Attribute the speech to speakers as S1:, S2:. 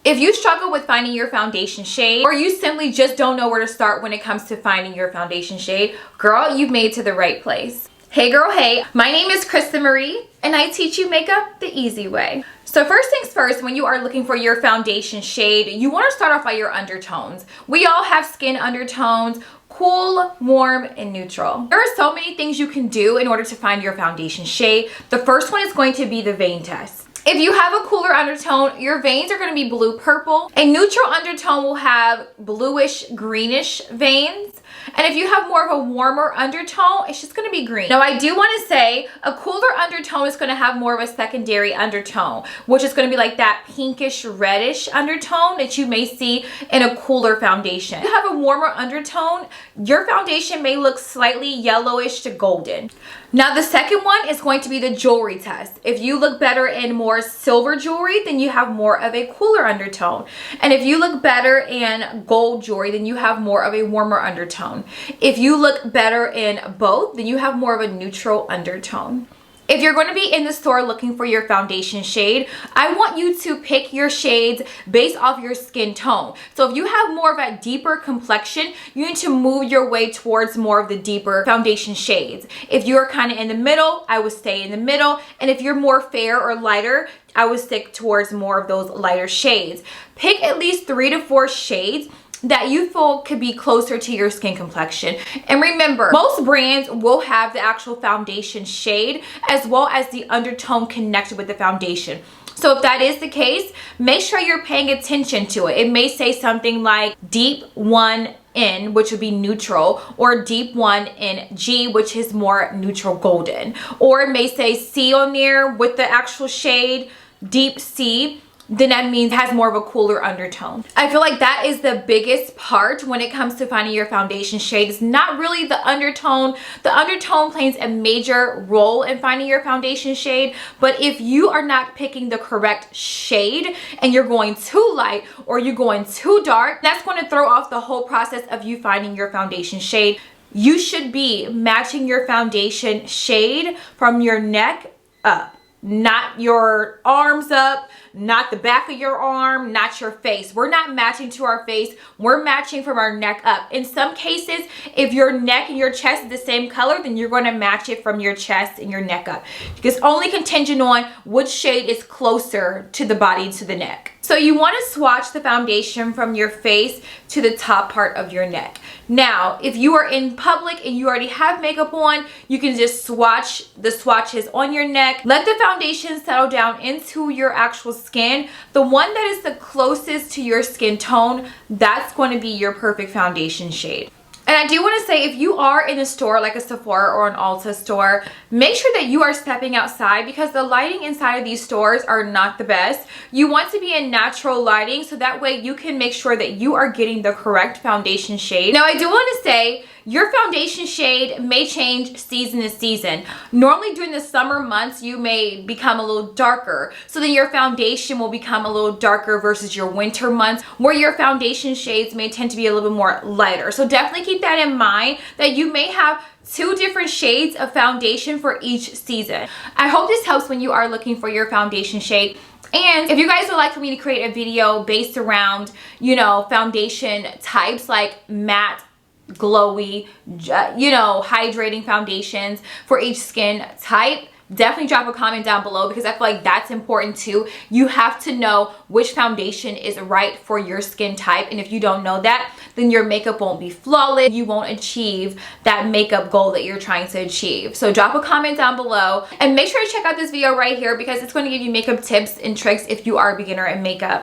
S1: If you struggle with finding your foundation shade, or you simply just don't know where to start when it comes to finding your foundation shade, girl, you've made it to the right place. Hey girl, hey, my name is Krista Marie, and I teach you makeup the easy way. So first things first, when you are looking for your foundation shade, you want to start off by your undertones. We all have skin undertones: cool, warm, and neutral. There are so many things you can do in order to find your foundation shade. The first one is going to be the vein test. If you have a cooler undertone, your veins are going to be blue purple. A neutral undertone will have bluish greenish veins. And if you have more of a warmer undertone, it's just going to be green. Now, I do want to say a cooler undertone is going to have more of a secondary undertone, which is going to be like that pinkish reddish undertone that you may see in a cooler foundation. If you have a warmer undertone, your foundation may look slightly yellowish to golden. Now, the second one is going to be the jewelry test. If you look better in more silver jewelry, then you have more of a cooler undertone. And if you look better in gold jewelry, then you have more of a warmer undertone. If you look better in both, then you have more of a neutral undertone. If you're going to be in the store looking for your foundation shade, I want you to pick your shades based off your skin tone. So if you have more of a deeper complexion, you need to move your way towards more of the deeper foundation shades. If you're kind of in the middle, I would stay in the middle. And if you're more fair or lighter, I would stick towards more of those lighter shades. Pick at least 3 to 4 shades that you feel could be closer to your skin complexion. And remember, most brands will have the actual foundation shade as well as the undertone connected with the foundation. So if that is the case, make sure you're paying attention to it. It may say something like deep 1N, which would be neutral, or deep 1NG, which is more neutral golden. Or it may say C on there with the actual shade, deep C. Then that means it has more of a cooler undertone. I feel like that is the biggest part when it comes to finding your foundation shade. It's not really the undertone. The undertone plays a major role in finding your foundation shade, but if you are not picking the correct shade and you're going too light or you're going too dark, that's going to throw off the whole process of you finding your foundation shade. You should be matching your foundation shade from your neck up. Not your arms up, not the back of your arm, not your face. We're not matching to our face. We're matching from our neck up. In some cases, if your neck and your chest is the same color, then you're going to match it from your chest and your neck up. It's only contingent on which shade is closer to the body, to the neck. So you want to swatch the foundation from your face to the top part of your neck. Now, if you are in public and you already have makeup on, you can just swatch the swatches on your neck. Let the foundation settle down into your actual skin. The one that is the closest to your skin tone, that's going to be your perfect foundation shade. And I do want to say, if you are in a store like a Sephora or an Ulta store, make sure that you are stepping outside because the lighting inside of these stores are not the best. You want to be in natural lighting so that way you can make sure that you are getting the correct foundation shade. Now, I do want to say, your foundation shade may change season to season. Normally during the summer months, you may become a little darker. So then your foundation will become a little darker versus your winter months where your foundation shades may tend to be a little bit more lighter. So definitely keep that in mind that you may have 2 different shades of foundation for each season. I hope this helps when you are looking for your foundation shade. And if you guys would like for me to create a video based around, you know, foundation types like matte, glowy, you know, hydrating foundations for each skin type, definitely drop a comment down below because I feel like that's important too. You have to know which foundation is right for your skin type, and if you don't know that, then your makeup won't be flawless. You won't achieve that makeup goal that you're trying to achieve. So drop a comment down below and make sure to check out this video right here because it's going to give you makeup tips and tricks if you are a beginner in makeup.